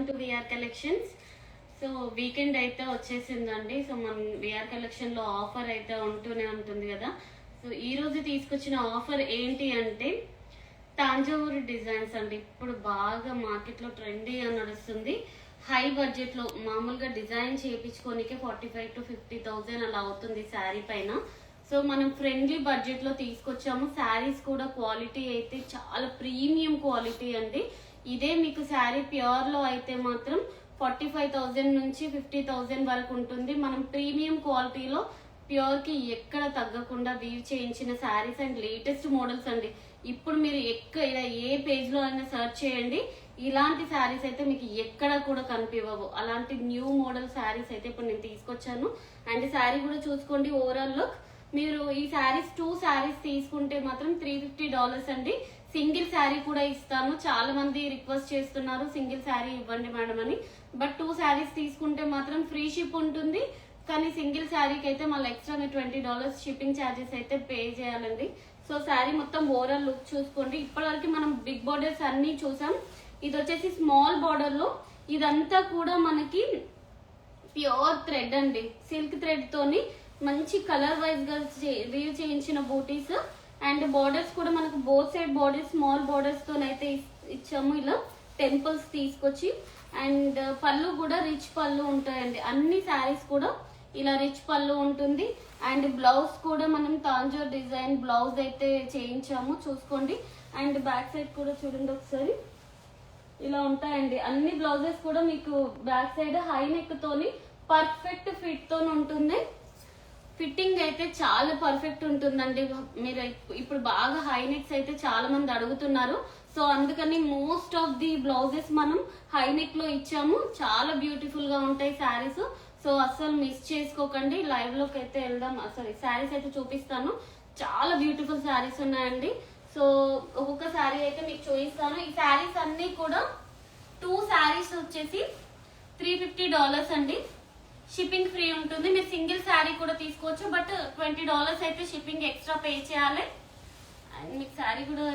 Welcome to VR collections. So weekend అయితే వచ్చేసిందండి. So మన విఆర్ కలెక్షన్ లో ఆఫర్ అయితే ఉంటూనే ఉంటుంది కదా. సో ఈ రోజు తీసుకొచ్చిన ఆఫర్ ఏంటి అంటే తాంజావూరు డిజైన్స్ అండి. ఇప్పుడు బాగా మార్కెట్ లో ట్రెండీగా నడుస్తుంది. హై బడ్జెట్ లో మామూలుగా డిజైన్ చేయించుకోనికే 45,000 to 50,000 అలా అవుతుంది శారీ పైన. సో మనం ఫ్రెండ్లీ బడ్జెట్ లో తీసుకొచ్చాము. శారీస్ కూడా క్వాలిటీ అయితే చాలా ప్రీమియం క్వాలిటీ అండి. ఇదే మీకు శారీ ప్యూర్ లో అయితే మాత్రం 45,000 నుంచి 50,000 వరకు ఉంటుంది. మనం ప్రీమియం క్వాలిటీలో ప్యూర్ కి ఎక్కడ తగ్గకుండా వీవ్ చేయించిన శారీస్ అండ్ లేటెస్ట్ మోడల్స్ అండి. ఇప్పుడు మీరు ఎక్కడ ఏ పేజ్ లో అయినా సెర్చ్ చేయండి, ఇలాంటి శారీస్ అయితే మీకు ఎక్కడ కూడా కనిపించవు. అలాంటి న్యూ మోడల్ శారీస్ అయితే ఇప్పుడు నేను తీసుకొచ్చాను. అండ్ శారీ కూడా చూసుకోండి ఓవరాల్ లుక్. మీరు ఈ శారీస్ 2 శారీస్ తీసుకుంటే మాత్రం $350 అండి. సింగిల్ శారీ కూడా ఇస్తాను. చాలా మంది రిక్వెస్ట్ చేస్తున్నారు సింగిల్ శారీ ఇవ్వండి మేడం అని. బట్ 2 శారీస్ తీసుకుంటే మాత్రం ఫ్రీ షిప్ ఉంటుంది. కానీ సింగిల్ శారీకి అయితే మళ్ళీ ఎక్స్ట్రా $20 షిప్పింగ్ ఛార్జెస్ అయితే పే చేయాలండి. సో శారీ మొత్తం ఓవరాల్ లుక్ చూసుకోండి. ఇప్పటివరకు మనం బిగ్ బోర్డర్స్ అన్ని చూసాం. ఇది వచ్చేసి స్మాల్ బార్డర్ లో, ఇదంతా కూడా మనకి ప్యూర్ థ్రెడ్ అండి. సిల్క్ థ్రెడ్ తోని మంచి కలర్ వైజ్ గా వీవ్ చేయించిన బూటీస్. అండ్ బార్డర్స్ కూడా మనకు both side borders small borders తోనైతే ఇచ్చాము ఇలా టెంపుల్స్ తీసుకొచ్చి. అండ్ పళ్ళు కూడా రిచ్ పళ్ళు ఉంటాయండి. అన్ని శారీస్ కూడా ఇలా రిచ్ పళ్ళు ఉంటుంది. అండ్ బ్లౌజ్ కూడా మనం తాంజోర్ డిజైన్ బ్లౌజ్ అయితే చేయించాము చూసుకోండి. అండ్ బ్యాక్ సైడ్ కూడా చూడండి ఒకసారి, ఇలా ఉంటాయండి. అన్ని బ్లౌజెస్ కూడా మీకు బ్యాక్ సైడ్ హై నెక్ తోని పర్ఫెక్ట్ ఫిట్ తోని ఉంటుంది. ఫిట్టింగ్ అయితే చాలా పర్ఫెక్ట్ ఉంటుందండి. మీరు ఇప్పుడు బాగా హై నెక్స్ అయితే చాలా మంది అడుగుతున్నారు. సో అందుకని మోస్ట్ ఆఫ్ ది బ్లౌజెస్ మనం హై నెక్ లో ఇచ్చాము. చాలా బ్యూటిఫుల్ గా ఉంటాయి శారీస్. సో అస్సలు మిస్ చేసుకోకండి. లైవ్ లోకి అయితే వెళ్దాం. సారీ శారీస్ అయితే చూపిస్తాను. చాలా బ్యూటిఫుల్ శారీస్ ఉన్నాయండి. సో ఒక్కొక్క శారీ అయితే మీకు చూపిస్తాను. ఈ శారీస్ అన్ని కూడా 2 శారీస్ వచ్చేసి $350 అండి. షిప్పింగ్ ఫ్రీ ఉంటుంది. మీరు సింగిల్ శారీ కూడా తీసుకోవచ్చు. బట్ $20 అయితే షిప్పింగ్ ఎక్స్ట్రా పే చేయాలి. అండ్ మీకు శారీ కూడా.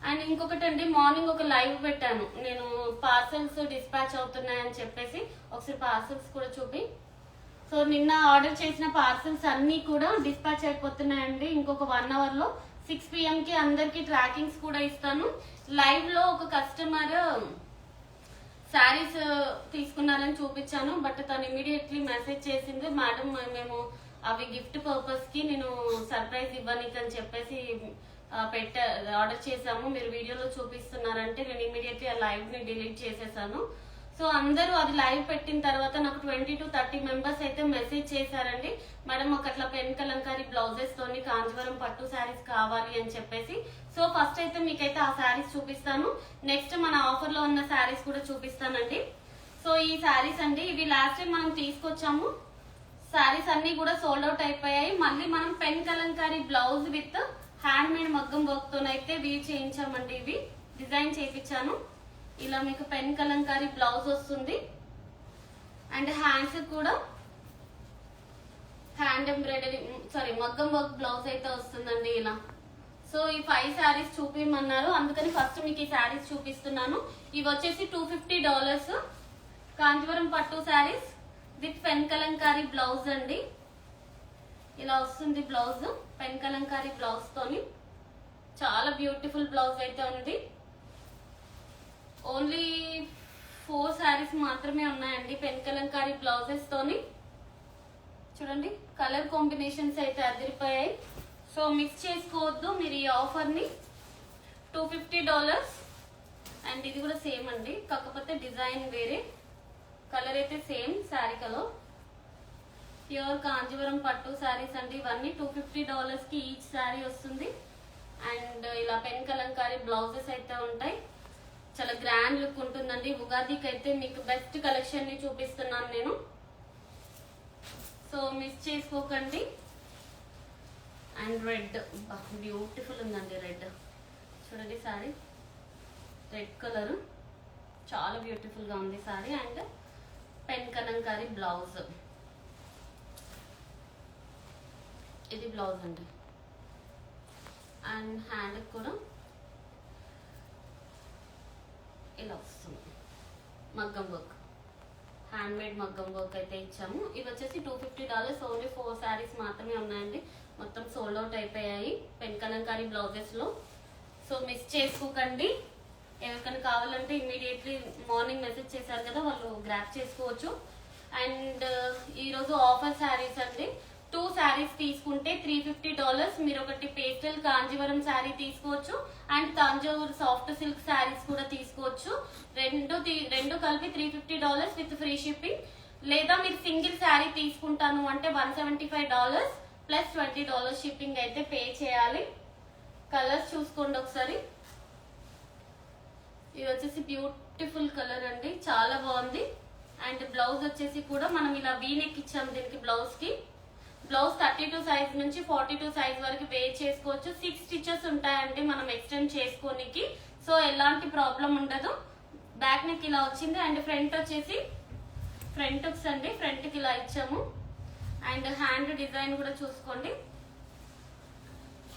అండ్ ఇంకొకటి అండి, మార్నింగ్ ఒక లైవ్ పెట్టాను నేను, పార్సల్స్ డిస్పాచ్ అవుతున్నాయని చెప్పేసి. ఒకసారి పార్సల్స్ కూడా చూపి. సో నిన్న ఆర్డర్ చేసిన పార్సల్స్ అన్ని కూడా డిస్పాచ్ అయిపోతున్నాయండి. ఇంకొక 1 hour లో 6 PM కి అందరికి ట్రాకింగ్స్ కూడా ఇస్తాను. లైవ్ లో ఒక కస్టమర్ శారీస్ తీసుకున్నారని చూపించాను. బట్ తను ఇమీడియట్లీ మెసేజ్ చేసింది, మేడం మేము అవి గిఫ్ట్ పర్పస్ కి నేను సర్ప్రైజ్ ఇవ్వడానికి అని చెప్పేసి ఆర్డర్ చేసాము, మీరు వీడియోలో చూపిస్తున్నారంటే నేను ఇమీడియట్లీ ఆ లైవ్ ని డిలీట్ చేసేసాను. సో అందరూ అది లైవ్ పెట్టిన తర్వాత నాకు 20 to 30 మెంబర్స్ అయితే మెసేజ్ చేశారండి, మేడం మాకు అట్లా పెన్ కలంకారీ బ్లౌజెస్ తోని కాంజీవరం పట్టు శారీస్ కావాలి అని చెప్పేసి. సో ఫస్ట్ అయితే మీకైతే ఆ శారీస్ చూపిస్తాను. నెక్స్ట్ మన ఆఫర్ లో ఉన్న శారీస్ కూడా చూపిస్తానండి. సో ఈ శారీస్ అండి, ఇవి లాస్ట్ టైం మనం తీసుకొచ్చాము. శారీస్ అన్ని కూడా సోల్డ్ అవుట్ అయిపోయాయి. మళ్ళీ మనం pen Kalamkari blouse with hand made మగ్గం వర్క్ తోనైతే వీవ్ చేయించామండి. ఇవి డిజైన్ చేయించాను. ఇలా మీకు పెన్ కలంకారీ బ్లౌజ్ వస్తుంది. అండ్ హ్యాండ్స్ కూడా హ్యాండ్ ఎంబ్రాయిడరీ మగ్గం వర్క్ బ్లౌజ్ అయితే వస్తుందండి ఇలా. సో ఈ 5 శారీస్ చూపించమన్నారు, అందుకని ఫస్ట్ మీకు ఈ శారీస్ చూపిస్తున్నాను. ఇవి వచ్చేసి $250 కాంజీవరం పట్టు saris with pen Kalamkari blouse అండి. ఇలా వస్తుంది బ్లౌజ్, పెన్ కలంకారీ బ్లౌజ్ తోని. చాలా బ్యూటిఫుల్ బ్లౌజ్ అయితే ఉంది. ఓన్లీ 4 శారీస్ మాత్రమే ఉన్నాయండి పెన్ కలంకారీ బ్లౌజెస్ తోని. చూడండి కలర్ కాంబినేషన్స్ అయితే అదిరిపోయాయి. సో మిక్స్ చేసుకోవద్దు మీరు ఈ ఆఫర్ ని. $250. అండ్ ఇది కూడా సేమ్ అండి, కాకపోతే డిజైన్ వేరే, కలర్ అయితే same sari colour. Pure Kanjeevaram పట్టు శారీస్ అండి ఇవన్నీ. $250 కి ఈచ్ శారీ వస్తుంది. అండ్ ఇలా పెన్ కలంకారీ బ్లౌజెస్ అయితే ఉంటాయి. చాలా గ్రాండ్ లుక్ ఉంటుందండి. ఉగాదికి అయితే మీకు బెస్ట్ కలెక్షన్ ని చూపిస్తున్నాను నేను. సో మిస్ చేసుకోకండి. అండ్ రెడ్ బ్యూటిఫుల్ ఉందండి. రెడ్ చూడండి శారీ, రెడ్ కలర్ చాలా బ్యూటిఫుల్ గా ఉంది sari. And pen Kalamkari blouse, ఇది బ్లౌజ్ అండి. అండ్ హ్యాండ్ కూడా ఇలా వస్తుంది. మగ్గం వర్క్, హ్యాండ్ మేడ్ మగ్గం వర్క్ అయితే ఇచ్చాము. ఇవి వచ్చేసి $250. ఓన్లీ 4 శారీస్ మాత్రమే ఉన్నాయండి. మొత్తం సోల్డ్ అవుట్ అయిపోయాయి పెన్ కలంకారీ బ్లౌజెస్లో. సో మిస్ చేసుకోకండి. ఎవరికైనా కావాలంటే ఇమీడియట్లీ మార్నింగ్ మెసేజ్ చేశారు కదా, వాళ్ళు గ్రాప్ చేసుకోవచ్చు. అండ్ ఈరోజు ఆఫర్ శారీస్ అండి. 2 శారీస్ తీసుకుంటే $350. మీరు ఒకటి పేస్టల్ కాంజీవరం శారీ తీసుకోవచ్చు and Thanjavur soft silk saris కూడా తీసుకోవచ్చు. రెండు కలిపి $350 విత్ ఫ్రీ షిప్పింగ్. లేదా మీరు సింగిల్ శారీ తీసుకుంటాను అంటే $175 ప్లస్ $20 షిప్పింగ్ అయితే పే చేయాలి. కలర్స్ చూసుకోండి ఒకసారి. ఇది వచ్చేసి బ్యూటిఫుల్ కలర్ అండి, చాలా బాగుంది. అండ్ బ్లౌజ్ వచ్చేసి కూడా మనం ఇలా వీ నెక్ ఇచ్చాము దీనికి. బ్లౌజ్ 32 సైజ్ నుంచి 42 సైజ్ వరకు వేర్ చేసుకోవచ్చు. 6 స్టిచెస్ ఉంటాయండి మనం ఎక్స్టెండ్ చేసుకోనికి. సో ఎలాంటి ప్రాబ్లం ఉండదు. బ్యాక్ నెక్ ఇలా వచ్చింది అండ్ ఫ్రంట్ వచ్చేసి ఫ్రంట్ హుక్స్ అండి, ఫ్రంట్ కి ఇలా ఇచ్చాము. అండ్ హ్యాండ్ డిజైన్ కూడా చూసుకోండి.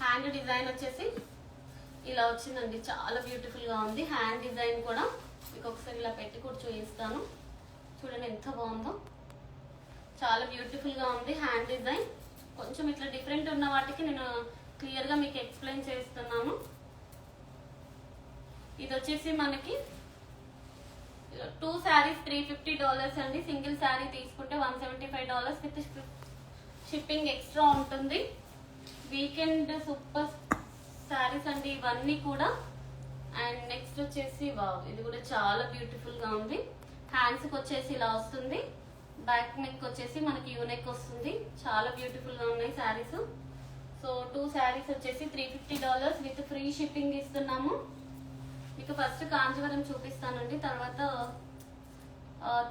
హ్యాండ్ డిజైన్ వచ్చేసి ఇలా వచ్చిందండి, చాలా బ్యూటిఫుల్ గా ఉంది. హ్యాండ్ డిజైన్ కూడా మీకు ఒకసారి ఇలా పెట్టి కూడా చూపిస్తాను. చూడండి ఎంత బాగుందో, చాలా బ్యూటిఫుల్ గా ఉంది హ్యాండ్ డిజైన్. కొంచెం ఇట్లా డిఫరెంట్ ఉన్న వాటికి నేను క్లియర్ గా మీకు ఎక్స్ప్లెయిన్ చేస్తున్నాను. ఇది వచ్చేసి మనకి 2 శారీస్ $350 అండి. సింగిల్ శారీ తీసుకుంటే $175 విత్ షిప్పింగ్ ఎక్స్ట్రా ఉంటుంది. వీకెండ్ సూపర్ శారీస్ అండి ఇవన్నీ కూడా. అండ్ నెక్స్ట్ వచ్చేసి వావ్, ఇది కూడా చాలా బ్యూటిఫుల్ గా ఉంది. హ్యాండ్స్ కి వచ్చేసి ఇలా వస్తుంది, బ్యాక్ నెక్ వచ్చేసి మనకి యూనెక్ వస్తుంది. చాలా బ్యూటిఫుల్ గా ఉన్నాయి శారీస్. సో 2 శారీస్ వచ్చేసి $350 విత్ ఫ్రీ షిప్పింగ్ ఇస్తున్నాము. మీకు ఫస్ట్ కాంజీవరం చూపిస్తానండి, తర్వాత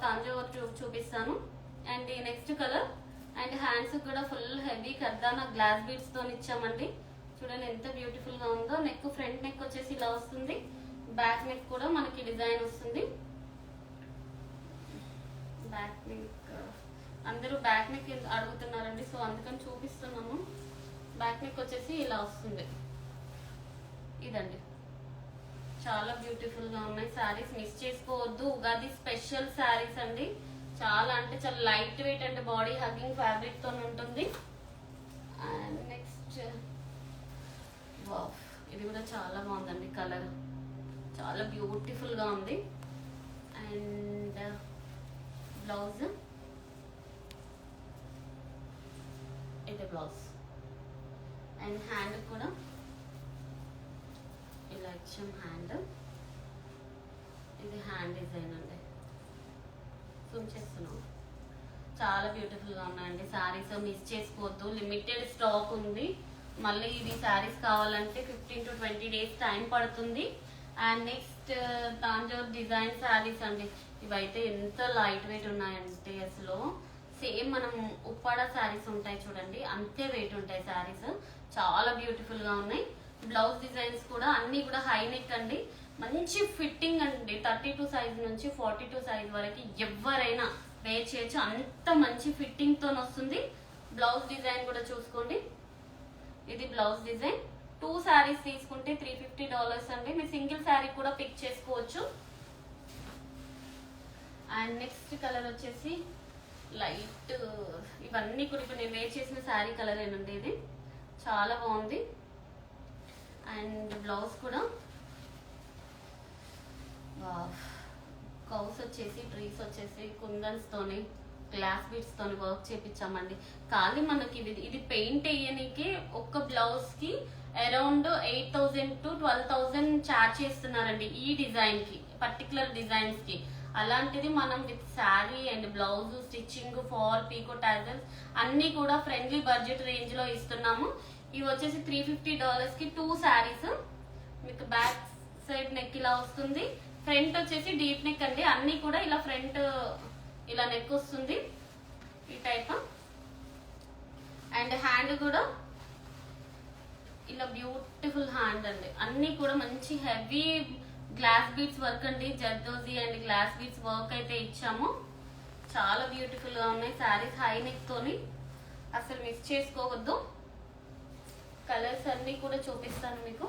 తంజావూర్ చూపిస్తాను. అండ్ ఈ నెక్స్ట్ కలర్. అండ్ హ్యాండ్స్ కూడా ఫుల్ హెవీ కర్దానా గ్లాస్ బీడ్స్ తో ఇచ్చామండి. చూడండి ఎంత బ్యూటిఫుల్ గా ఉందో. నెక్ ఫ్రంట్ నెక్ వచ్చేసి ఇలా వస్తుంది, బ్యాక్ నెక్ కూడా మనకి డిజైన్ వస్తుంది. బ్యాక్ నెక్ అందరూ బ్యాక్ నెక్ అడుగుతున్నారండి, సో అందుకని చూపిస్తున్నాము. బ్యాక్ నెక్ వచ్చేసి ఇలా వస్తుంది. ఇదండి, చాలా బ్యూటిఫుల్ గా ఉన్నాయి శారీస్, మిస్ చేసుకోవద్దు. ఉగాది స్పెషల్ శారీస్ అండి. చాలా అంటే చాలా light weight and body hugging fabric తో ఉంటుంది. అండ్ నెక్స్ట్ వావ్, ఇది కూడా చాలా బాగుందండి. కలర్ చాలా బ్యూటిఫుల్ గా ఉంది. అండ్ బ్లౌజ్, ఇది బ్లౌజ్. అండ్ హ్యాండ్ కూడా ఇలా ఇచ్చాం హ్యాండ్. ఇది హ్యాండ్ డిజైన్ అండి, జూమ్ చేస్తున్నాం. చాలా బ్యూటిఫుల్ గా ఉన్నాయండి శారీస్, మిస్ చేసుకోవద్దు. లిమిటెడ్ స్టాక్ ఉంది. మళ్ళీ ఇవి శారీస్ కావాలంటే 15 to 20 డేస్ టైం పడుతుంది. And next Thanjavur design saris అండి. ఇవైతే ఎంత లైట్ వెయిట్ ఉన్నాయంటే అసలు సేమ్ మనం ఉప్పాడ శారీస్ ఉంటాయి చూడండి, అంతే వెయిట్ ఉంటాయి శారీస్. చాలా బ్యూటిఫుల్ గా ఉన్నాయి. బ్లౌజ్ డిజైన్స్ కూడా అన్ని కూడా హై నెక్ అండి, మంచి ఫిట్టింగ్ అండి. 32 సైజ్ నుంచి 42 సైజ్ వరకు ఎవరైనా వేర్ చేయొచ్చు, అంత మంచి ఫిట్టింగ్ తో వస్తుంది. బ్లౌజ్ డిజైన్ కూడా చూసుకోండి. ఇది బ్లౌజ్ డిజైన్. 2 శారీస్ తీసుకుంటే $350 అండి. మీరు సింగిల్ శారీ కూడా పిక్ చేసుకోవచ్చు. అండ్ నెక్స్ట్ కలర్ వచ్చేసి లైట్, ఇవన్నీ కూడా ఇప్పుడు నేను వేర్ చేసిన శారీ కలర్ ఏనండి. ఇది చాలా బాగుంది. అండ్ బ్లౌజ్ కూడా కౌస్ వచ్చేసి ట్రీస్ వచ్చేసి కుందన్స్ తోని గ్లాస్ బీడ్స్ తోని వర్క్ చేపించామండి. కానీ మనకి ఇది పెయింట్ వేయడానికి ఒక్క బ్లౌజ్ కి అరౌండ్ 8,000 to 12,000 చార్జ్ చేస్తున్నారండి ఈ డిజైన్ కి, పర్టికులర్ డిజైన్స్ కి. అలాంటిది మనం with saree and blouse stitching for pico tassels అన్ని కూడా ఫ్రెండ్లీ బడ్జెట్ రేంజ్ లో ఇస్తున్నాము. ఇవి వచ్చేసి $350 కి 2 శారీస్. మీకు బ్యాక్ సైడ్ నెక్ ఇలా వస్తుంది, ఫ్రంట్ వచ్చేసి డీప్ నెక్ అండి. అన్ని కూడా ఇలా ఫ్రంట్ ఇలా నెక్ వస్తుంది ఈ టైప్. అండ్ హ్యాండ్ కూడా ఇలా బ్యూటిఫుల్ హ్యాండ్ అండి. అన్ని కూడా మంచి హెవీ గ్లాస్ బీడ్స్ వర్క్ అండి, zardozi and glass beads work అయితే ఇచ్చాము. చాలా బ్యూటిఫుల్ గా ఉన్నాయి శారీస్, హై నెక్ తోని. అసలు మిస్ చేసుకోవద్దు. కలర్స్ అన్ని కూడా చూపిస్తాను మీకు.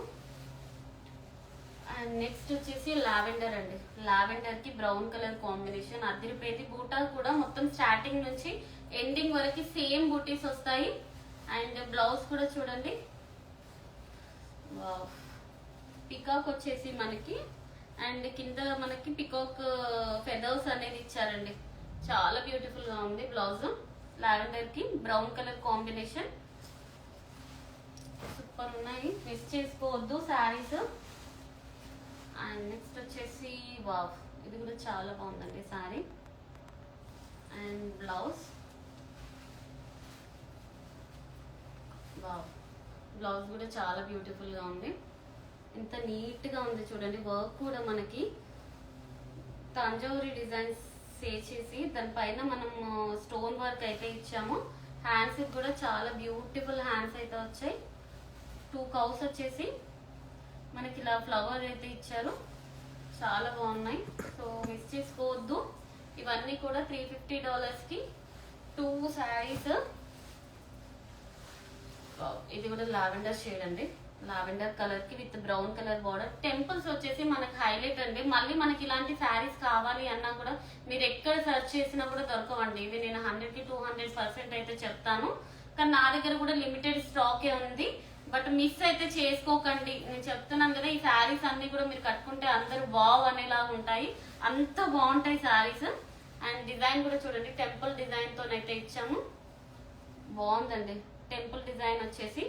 అండ్ నెక్స్ట్ వచ్చేసి లావెండర్ అండి. లావెండర్ కి బ్రౌన్ కలర్ కాంబినేషన్ అదిరిపోయింది. బూటా కూడా మొత్తం స్టార్టింగ్ నుంచి ఎండింగ్ వరకు సేమ్ బూటీస్ వస్తాయి. అండ్ బ్లౌజ్ కూడా చూడండి, పికాక్ వచ్చేసి మనకి, అండ్ కింద మనకి పికాక్ ఫెదర్స్ అనేది ఇచ్చారండి. చాలా బ్యూటిఫుల్ గా ఉంది బ్లౌజ్. లావెండర్ కి బ్రౌన్ కలర్ కాంబినేషన్ సూపర్ ఉన్నాయి, మిస్ చేసుకోవద్దు శారీస్. అండ్ నెక్స్ట్ వచ్చేసి వావ్, ఇది కూడా చాలా బాగుందండి sari. And blouse, wow, blouse కూడా చాలా బ్యూటిఫుల్ గా ఉంది. ఇంత నీట్ గా ఉంది చూడండి. వర్క్ కూడా మనకి తంజావూరి డిజైన్స్ చేసి దానిపైన మనం స్టోన్ వర్క్ అయితే ఇచ్చాము. హ్యాండ్స్ కూడా చాలా బ్యూటిఫుల్ హ్యాండ్స్ అయితే వచ్చాయి. 2 కౌస్ వచ్చేసి మనకి ఇలా ఫ్లవర్ అయితే ఇచ్చారు, చాలా బాగున్నాయి. సో మిస్ చేసుకోవద్దు. ఇవన్నీ కూడా $350 కి 2 శారీస్. ఇది కూడా లావెండర్ షేడ్ అండి, లావెండర్ కలర్ కి with brown colour border. Temples వచ్చేసి మనకి హైలైట్ అండి. మళ్ళీ మనకి ఇలాంటి శారీస్ కావాలి అన్నా కూడా మీరు ఎక్కడ సెర్చ్ చేసినా కూడా దొరకవండి. ఇవి నేను 100కి 200% అయితే చెప్తాను, కానీ నా దగ్గర కూడా లిమిటెడ్ స్టాకే ఉంది. బట్ మిస్ అయితే చేసుకోకండి, నేను చెప్తున్నాను కదా. ఈ శారీస్ అన్ని కూడా మీరు కట్టుకుంటే అందరూ వావ్ అనేలా ఉంటాయి, అంత బాగుంటాయి శారీస్. అండ్ డిజైన్ కూడా చూడండి, టెంపుల్ డిజైన్ తోనైతే ఇచ్చాము, బాగుందండి. టెంపుల్ డిజైన్ వచ్చేసి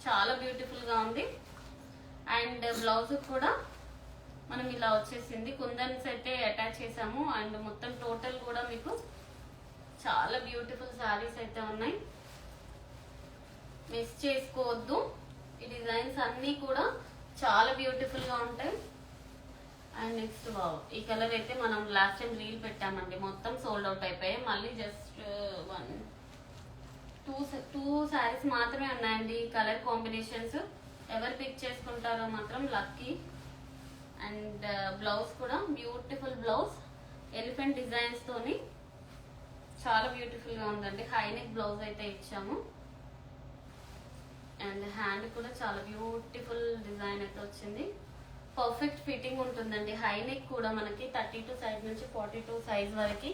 చాలా బ్యూటిఫుల్ గా ఉంది. అండ్ బ్లౌజ్ కూడా మనం ఇలా వచ్చేసింది, కుందన్స్ అయితే అటాచ్ చేసాము. అండ్ మొత్తం టోటల్ కూడా మీకు చాలా బ్యూటిఫుల్ శారీస్ అయితే ఉన్నాయి, మిస్ చేసుకోవద్దు. ఈ డిజైన్స్ అన్ని కూడా చాలా బ్యూటిఫుల్ గా ఉంటాయి. అండ్ నెక్స్ట్ వావ్, ఈ కలర్ అయితే మనం లాస్ట్ టైం రీల్ పెట్టామండి, మొత్తం సోల్డ్ అవుట్ అయిపోయాయి. మళ్ళీ జస్ట్ 2 శారీస్ మాత్రమే ఉన్నాయండి కలర్ కాంబినేషన్స్. ఎవరు పిక్ చేసుకుంటారో మాత్రం లక్కీ. అండ్ బ్లౌజ్ కూడా బ్యూటిఫుల్ బ్లౌజ్, ఎలిఫెంట్ డిజైన్స్ తోని చాలా బ్యూటిఫుల్ గా ఉందండి. హై నెక్ బ్లౌజ్ అయితే ఇచ్చాము. అండ్ హ్యాండ్ కూడా చాలా బ్యూటిఫుల్ డిజైన్ అయితే వచ్చింది, పర్ఫెక్ట్ ఫిట్టింగ్ ఉంటుందండి. హై నెక్ కూడా మనకి 32 సైజ్ నుంచి 42 సైజ్ వరకు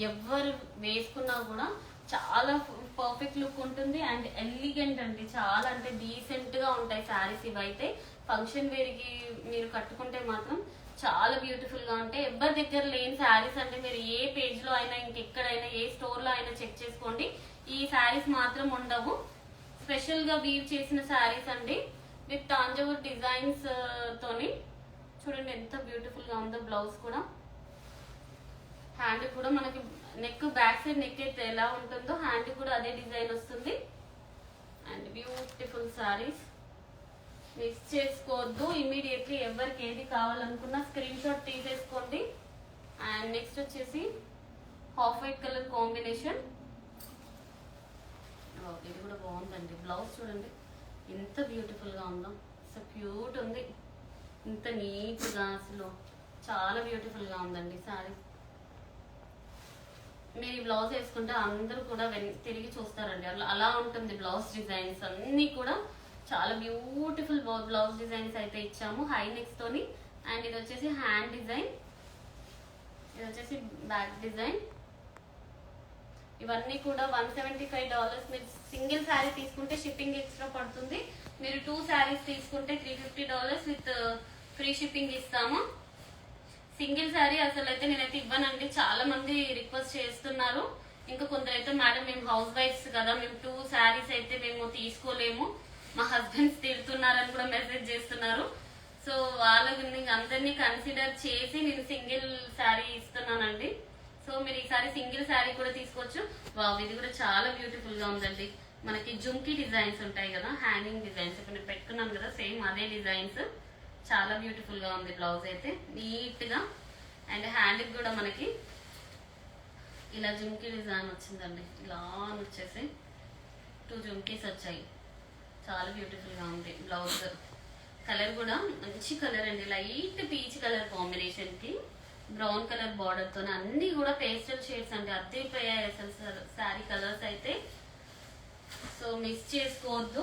ఎవరు వేసుకున్నా కూడా చాలా పర్ఫెక్ట్ లుక్ ఉంటుంది. అండ్ ఎలిగెంట్ అండి, చాలా అంటే డీసెంట్ గా ఉంటాయి శారీస్. ఇవైతే ఫంక్షన్ వేర్ కి మీరు కట్టుకుంటే మాత్రం చాలా బ్యూటిఫుల్ గా ఉంటాయి. ఎవరి దగ్గర లేని శారీస్ అంటే మీరు ఏ పేజ్ లో అయినా, ఇంకెక్కడైనా, ఏ స్టోర్ లో అయినా చెక్ చేసుకోండి, ఈ శారీస్ మాత్రం ఉండవు. స్పెషల్ గా వీవ్ చేసిన శారీస్ అండి, విత్ తాంజావూర్ డిజైన్స్ తోని. చూడండి ఎంత బ్యూటిఫుల్ గా ఉందో. బ్లౌజ్ కూడా, హ్యాండ్ కూడా మనకి నెక్, బ్యాక్ సైడ్ నెక్ అయితే ఎలా ఉంటుందో హ్యాండ్ కూడా అదే డిజైన్ వస్తుంది. అండ్ బ్యూటిఫుల్ శారీస్, మిస్ చేసుకోవద్దు. ఇమీడియట్లీ ఎవరికి ఏది కావాలనుకున్నా స్క్రీన్ షాట్ తీసేసుకోండి. అండ్ నెక్స్ట్ వచ్చేసి హాఫ్ వైట్ కలర్ కాంబినేషన్, ఇది కూడా బాగుందండి. బ్లౌజ్ చూడండి ఎంత బ్యూటిఫుల్ గా ఉందో, సో క్యూట్ ఉంది, ఇంత నీట్ గా, అసలు చాలా బ్యూటిఫుల్ గా ఉందండి శారీ. మీరు ఈ బ్లౌజ్ వేసుకుంటే అందరూ కూడా తిరిగి చూస్తారండి, అలా ఉంటుంది బ్లౌజ్ డిజైన్స్ అన్ని కూడా. చాలా బ్యూటిఫుల్ బ్లౌజ్ డిజైన్స్ అయితే ఇచ్చాము హై నెక్స్ తోని. అండ్ ఇది వచ్చేసి హ్యాండ్ డిజైన్, ఇది వచ్చేసి బ్యాక్ డిజైన్. ఇవన్నీ కూడా $175. మీరు సింగిల్ శారీ తీసుకుంటే షిప్పింగ్ ఎక్స్ట్రా పడుతుంది. మీరు 2 శారీస్ తీసుకుంటే $350 విత్ ఫ్రీ షిప్పింగ్ ఇస్తాము. సింగిల్ శారీ అసలు అయితే నేనైతే ఇవ్వనండి, చాలా మంది రిక్వెస్ట్ చేస్తున్నారు. ఇంకా కొందరైతే మేడం మేము హౌస్ వైఫ్స్ కదా, మేము 2 శారీస్ అయితే మేము తీసుకోలేము, మా హస్బెండ్స్ తిడుతున్నారని కూడా మెసేజ్ చేస్తున్నారు. సో వాళ్ళని అందరినీ కన్సిడర్ చేసి నేను సింగిల్ శారీ ఇస్తున్నానండి. సో మీరు ఈసారి సింగిల్ శారీ కూడా తీసుకోవచ్చు. వావ్, ఇది కూడా చాలా బ్యూటిఫుల్ గా ఉందండి. మనకి జుంకీ డిజైన్స్ ఉంటాయి కదా, హ్యాంగింగ్ డిజైన్స్, ఇప్పుడు నేను పెట్టుకున్నాను కదా సేమ్ అదే డిజైన్స్. చాలా బ్యూటిఫుల్ గా ఉంది బ్లౌజ్ అయితే నీట్ గా. అండ్ హ్యాండ్ కూడా మనకి ఇలా జుంకీ డిజైన్ వచ్చిందండి, ఇలా వచ్చేసి 2 జుంకీస్ వచ్చాయి, చాలా బ్యూటిఫుల్ గా ఉంది. బ్లౌజ్ కలర్ కూడా మంచి కలర్ అండి, లైట్ పీచ్ కలర్ కాంబినేషన్ కి బ్రౌన్ కలర్ బార్డర్ తో, అన్ని కూడా పేస్టల్ షేడ్స్ అండి, అద్దెపోయాయి అసలు శారీ కలర్స్ అయితే. సో మిస్ చేసుకోవద్దు.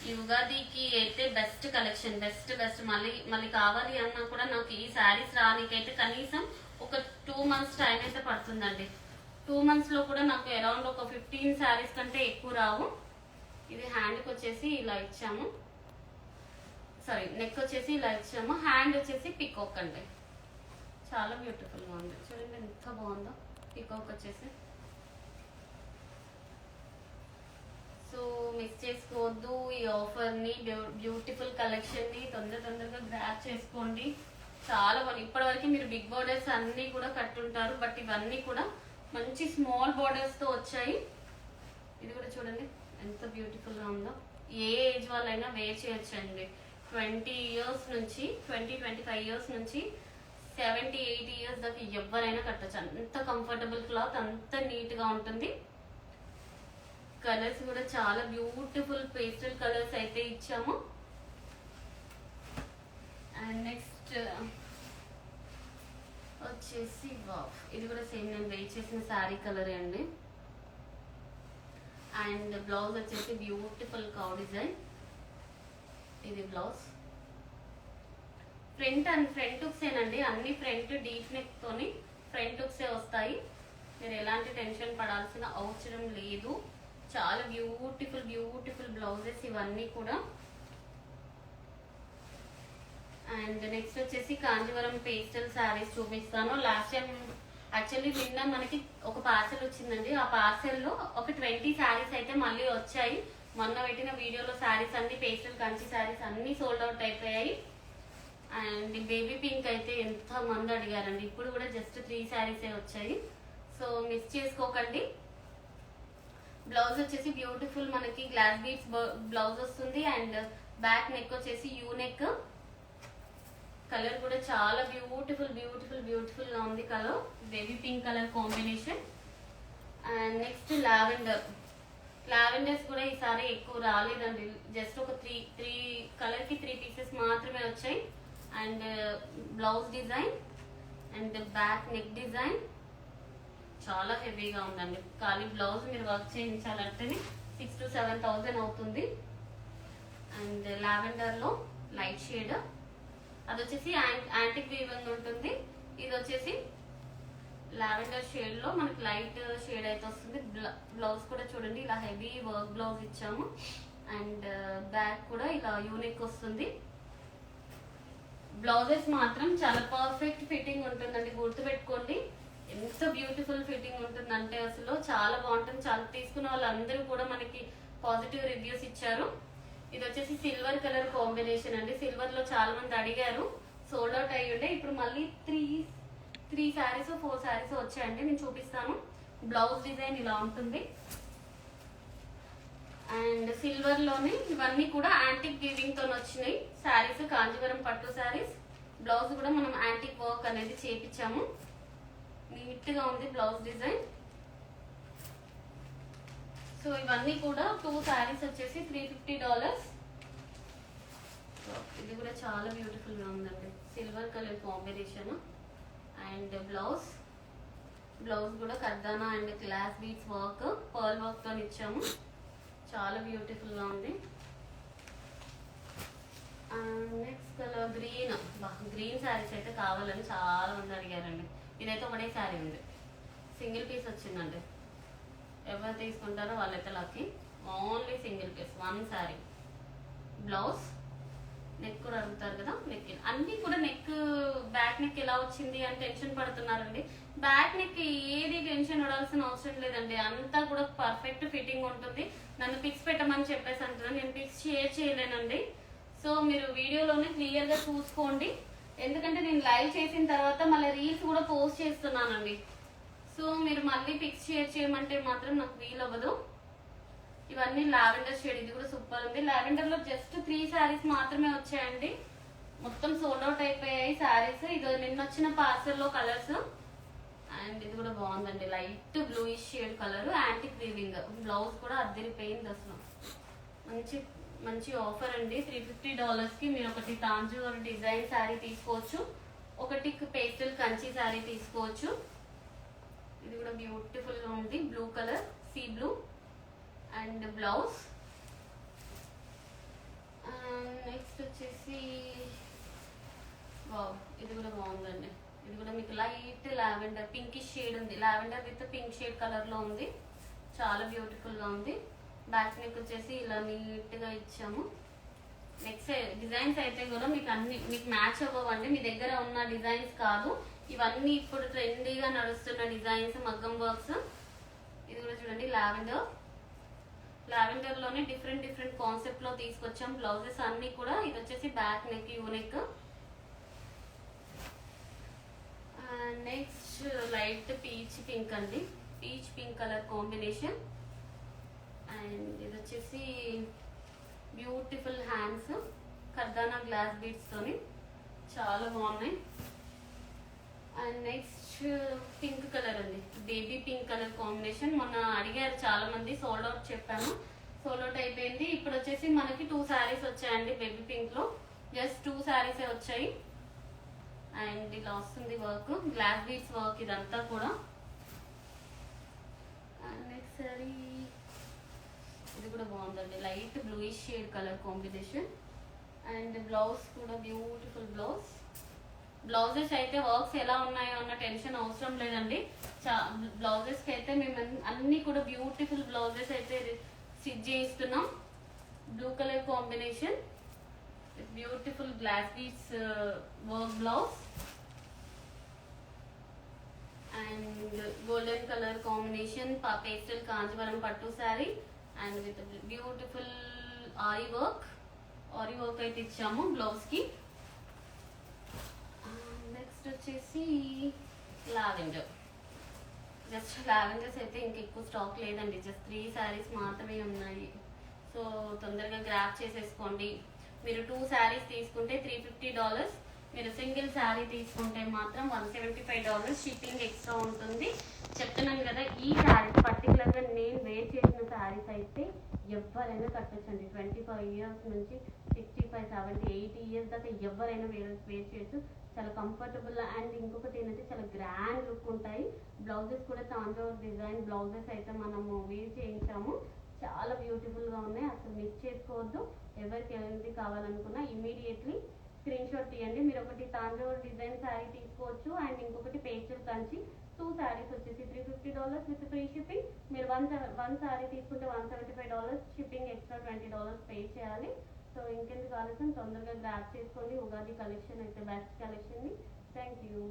ఈ ఉగాదికి అయితే బెస్ట్ కలెక్షన్, బెస్ట్ బెస్ట్. మళ్ళీ మళ్ళీ కావాలి అన్నా కూడా నాకు ఈ శారీస్ రానికైతే కనీసం ఒక 2 months టైం అయితే పడుతుందండి. 2 months లో కూడా నాకు అరౌండ్ ఒక 15 శారీస్ కంటే ఎక్కువ రావు. ఇది హ్యాండ్కి వచ్చేసి ఇలా ఇచ్చాము, సారీ నెక్ వచ్చేసి ఇలా ఇచ్చాము. హ్యాండ్ వచ్చేసి పికాక్ అండి, చాలా బ్యూటిఫుల్గా ఉంది. చూడండి ఎంత బాగుందో పికాక్ వచ్చేసి. సో మిస్ చేసుకోవద్దు ఈ ఆఫర్ని, బ్యూటిఫుల్ కలెక్షన్ని తొందరగా గ్రాప్ చేసుకోండి. చాలా బాగుంది. ఇప్పటివరకు మీరు బిగ్ బోర్డర్స్ అన్నీ కూడా కట్టుంటారు, బట్ ఇవన్నీ కూడా మంచి స్మాల్ బోర్డర్స్తో వచ్చాయి. ఇది కూడా చూడండి ఎంత బ్యూటిఫుల్గా ఉందో. ఏ ఏజ్ వాళ్ళైనా వేర్ చేయొచ్చండి. 20 years నుంచి 25 years నుంచి 70-80 years దాకా ఎవరైనా కట్టచ్చు. అంత కంఫర్టబుల్ క్లాత్, అంత నీట్గా ఉంటుంది. కలర్స్ కూడా చాలా బ్యూటిఫుల్ పేస్టల్ కలర్స్ అయితే ఇచ్చాము. అండ్ నెక్స్ట్ వచ్చేసి వావ్, ఇది కూడా సేమ్ నేను వెయిట్ చేసిన శారీ కలరే అండి. అండ్ బ్లౌజ్ వచ్చేసి బ్యూటిఫుల్ కౌ డిజైన్. ఇది బ్లౌజ్. ఫ్రంట్ హుక్స్ ఏనండి, అన్ని ఫ్రంట్ డీప్ నెక్ తోని ఫ్రంట్ హుక్సే వస్తాయి. మీరు ఎలాంటి టెన్షన్ పడాల్సిన అవసరం లేదు. చాలా బ్యూటిఫుల్ బ్లౌజెస్ ఇవన్నీ కూడా. అండ్ నెక్స్ట్ వచ్చేసి కాంజీవరం పేస్టల్ శారీస్ చూపిస్తాను. లాస్ట్ టైం యాక్చువల్లీ నిన్న మనకి ఒక పార్సెల్ వచ్చిందండి. ఆ పార్సెల్లో ఒక 20 శారీస్ అయితే మళ్ళీ వచ్చాయి. మొన్న పెట్టిన వీడియోలో శారీస్ అన్ని పేస్టల్ కంచి శారీస్ అన్ని సోల్డ్ అవుట్ అయిపోయాయి. అండ్ బేబీ పింక్ అయితే ఎంత మంది అడిగారండి. ఇప్పుడు కూడా జస్ట్ 3 శారీసే వచ్చాయి, సో మిస్ చేసుకోకండి. బ్లౌజ్ వచ్చేసి బ్యూటిఫుల్ మనకి గ్లాస్ బీడ్స్ బ్లౌజ్ వస్తుంది. అండ్ బ్యాక్ నెక్ వచ్చేసి యూ నెక్. కలర్ కూడా చాలా బ్యూటిఫుల్ గా ఉంది colour. Baby pink colour combination. And next lavenders కూడా ఈసారి ఎక్కువ రాలేదండి. జస్ట్ ఒక 3 కలర్ కి 3 పీసెస్ మాత్రమే వచ్చాయి. And blouse design and back neck design చాలా హెవీగా ఉందండి. ఖాళీ బ్లౌజ్ మీరు వర్క్ చేయించాలంటే 6,000 to 7,000 అవుతుంది. అండ్ లావెండర్ లో లైట్ షేడ్, అది వచ్చేసి యాంటిక్ వీవింగ్ ఉంటుంది. ఇది వచ్చేసి లావెండర్ షేడ్ లో మనకి లైట్ షేడ్ అయితే వస్తుంది. బ్లౌజ్ కూడా చూడండి ఇలా హెవీ వర్క్ బ్లౌజ్ ఇచ్చాము. అండ్ బ్యాక్ కూడా ఇలా యూనిక్ వస్తుంది. బ్లౌజెస్ మాత్రం చాలా పర్ఫెక్ట్ ఫిట్టింగ్ ఉంటుందండి, గుర్తుపెట్టుకోండి. ఎంత బ్యూటిఫుల్ ఫిట్టింగ్ ఉంటుందంటే అసలు చాలా బాగుంటుంది. చాలా తీసుకున్న వాళ్ళందరూ కూడా మనకి పాజిటివ్ రివ్యూస్ ఇచ్చారు. ఇది వచ్చేసి సిల్వర్ కలర్ కాంబినేషన్ అండి. సిల్వర్ లో చాలా మంది అడిగారు, సోల్డ్ అవుట్ అయ్యి ఉండే. ఇప్పుడు మళ్ళీ 3 శారీస్ 4 శారీస్ వచ్చాయండి, నేను చూపిస్తాను. బ్లౌజ్ డిజైన్ ఇలా ఉంటుంది. అండ్ సిల్వర్ లోనే ఇవన్నీ కూడా యాంటిక్ వీవింగ్ తో వచ్చినాయి శారీస్, కాంజీవరం పట్టు శారీస్. బ్లౌజ్ కూడా మనం యాంటిక్ వర్క్ అనేది చేపించాము. నీట్ గా ఉంది బ్లౌజ్ డిజైన్. సో ఇవన్నీ కూడా 2 శారీస్ వచ్చేసి $350. ఇది కూడా చాలా బ్యూటిఫుల్ గా ఉందండి, silver colour combination. And blouse కూడా కర్దానా and glass beads work, pearl work తో ఇచ్చాము. చాలా బ్యూటిఫుల్ గా ఉంది. నెక్స్ట్ కలర్ గ్రీన్ శారీస్ అయితే కావాలని చాలా మంది అడిగారండి. ఇదైతే ఒకటే శారీ ఉంది, సింగిల్ పీస్ వచ్చిందండి. ఎవరు తీసుకుంటారో వాళ్ళైతే lucky. Only single piece, 1 sari. Blouse neck కూడా అడుగుతారు కదా, నెక్ అన్ని కూడా నెక్ బ్యాక్ నెక్ ఎలా వచ్చింది అని టెన్షన్ పడుతున్నారండి. బ్యాక్ నెక్ ఏది టెన్షన్ పడాల్సిన అవసరం లేదండి, అంతా కూడా పర్ఫెక్ట్ ఫిట్టింగ్ ఉంటుంది. నన్ను పిక్స్ పెట్టమని చెప్పేసి అంటున్నాను, నేను పిక్స్ షేర్ చేయలేనండి. సో మీరు వీడియోలోనే క్లియర్ గా చూసుకోండి, ఎందుకంటే నేను లైవ్ చేసిన తర్వాత మళ్ళీ రీల్స్ కూడా పోస్ట్ చేస్తున్నానండి. సో మీరు మళ్ళీ పిక్స్ షేర్ చేయమంటే మాత్రం నాకు వీలు అవ్వదు. ఇవన్నీ లావెండర్ షేడ్, ఇది కూడా సూపర్ ఉంది. లావెండర్ లో జస్ట్ 3 శారీస్ మాత్రమే వచ్చాయండి, మొత్తం సోల్డ్ అవుట్ అయిపోయాయి శారీస్. ఇది నిన్న వచ్చిన పార్సెల్లో కలర్స్. అండ్ ఇది కూడా బాగుందండి, light bluish shade colour, antique weaving. Blouse కూడా అద్దరిపోయింది అసలు. మంచి ఆఫర్ అండి. $350 కి మీరు ఒకటి తాంజూర్ డిజైన్ శారీ తీసుకోవచ్చు, ఒకటి పేస్టల్ కంచి శారీ తీసుకోవచ్చు. ఇది కూడా బ్యూటిఫుల్ గా ఉంది, blue colour, sea blue. And blouse next వచ్చేసి వావ్, ఇది కూడా బాగుందండి. ఇది కూడా మీకు లైట్ లావెండర్ పింకిష్ షేడ్ ఉంది, లావెండర్ విత్ పింక్ షేడ్ కలర్లో ఉంది. చాలా బ్యూటిఫుల్గా ఉంది. బ్యాక్ నెక్ వచ్చేసి ఇలా నీట్గా ఇచ్చాము. నెక్స్ట్ డిజైన్స్ అయితే కూడా మీకు అన్ని మీకు మ్యాచ్ అవ్వండి, మీ దగ్గర ఉన్న డిజైన్స్ కాదు ఇవన్నీ. ఇప్పుడు ట్రెండీగా నడుస్తున్న డిజైన్స్, మగ్గం వర్క్స్. ఇది కూడా చూడండి లావెండర్లోనే డిఫరెంట్ డిఫరెంట్ కాన్సెప్ట్లో తీసుకొచ్చాం. బ్లౌజెస్ అన్నీ కూడా. ఇది వచ్చేసి back neck, U neck. Next light peach pink అండి, peach pink colour combination. And ఇది వచ్చేసి బ్యూటిఫుల్ హ్యాండ్స్, కర్దానా గ్లాస్ బీడ్స్తోని చాలా బాగున్నాయి. అండ్ నెక్స్ట్ పింక్ కలర్ అండి, బేబీ పింక్ కలర్ కాంబినేషన్. మొన్న అడిగారు చాలా మంది, సోల్డ్ అవుట్ చెప్పాను, సోల్డ్ అవుట్ అయిపోయింది. ఇప్పుడు వచ్చేసి మనకి 2 శారీస్ వచ్చాయండి బేబీ పింక్ లో. జస్ట్ 2 శారీసే వచ్చాయి. అండ్ ఇలా వస్తుంది వర్క్, గ్లాస్ బీడ్స్ వర్క్ ఇదంతా కూడా. అండ్ నెక్స్ట్ సారీ ఇది కూడా బాగుందండి, light bluish shade colour combination. And blouse కూడా బ్యూటిఫుల్ బ్లౌజ్. బ్లౌజెస్ అయితే వర్క్స్ ఎలా ఉన్నాయో అన్న టెన్షన్ అవసరం లేదండి. బ్లౌజెస్కి అయితే మేము అన్ని కూడా బ్యూటిఫుల్ బ్లౌజెస్ అయితే స్టిచ్ చేయిస్తున్నాం. Blue colour combination, beautiful glass beads work blouse. And golden colour combination pastel Kanjivaram పట్టు saree. And with beautiful aari work అయితే ఇచ్చాము బ్లౌజ్కి. నెక్స్ట్ వచ్చేసి లావెండర్. జస్ట్ లావెండర్స్ అయితే ఇంకెక్కువ స్టాక్ లేదండి, జస్ట్ 3 శారీస్ మాత్రమే ఉన్నాయి. సో తొందరగా గ్రాప్ చేసేసుకోండి. మీరు 2 శారీస్ తీసుకుంటే $350, మీరు సింగిల్ శారీ తీసుకుంటే మాత్రం $175 షిప్పింగ్ ఎక్స్ట్రా ఉంటుంది. చెప్తున్నాను కదా, ఈ శారీస్ పర్టికులర్గా నేను వేర్ చేసిన శారీస్ అయితే ఎవరైనా కట్టొచ్చండి. 25 ఇయర్స్ నుంచి 65, 70, 80 ఇయర్స్ దాకా ఎవరైనా వేర్ చేయొచ్చు. చాలా కంఫర్టబుల్. అండ్ ఇంకొకటి ఏంటంటే చాలా గ్రాండ్ లుక్ ఉంటాయి. బ్లౌజెస్ కూడా తాంజావూర్ డిజైన్ బ్లౌజెస్ అయితే మనము వేర్ చేయించాము, చాలా బ్యూటిఫుల్గా ఉన్నాయి. అసలు మిస్ చేసుకోవద్దు. ఎవరికి ఎవరికి కావాలనుకున్నా ఇమీడియట్లీ స్క్రీన్ షాట్ తీయండి. మీరు ఒకటి తాంజావూర్ డిజైన్ శారీ తీసుకోవచ్చు. అండ్ ఇంకొకటి పేస్టల్ కంచి. 2 శారీస్ వచ్చేసి $350 విత్ ఫ్రీ షిప్పింగ్. మీరు వన్ శారీ తీసుకుంటే $175 షిప్పింగ్ ఎక్స్ట్రా $20 పే చేయాలి. సో ఇంకెందుకు ఆలస్యం, తొందరగా గ్రాప్ చేసుకోండి. ఉగాది కలెక్షన్ అయితే బెస్ట్ కలెక్షన్. Thank you.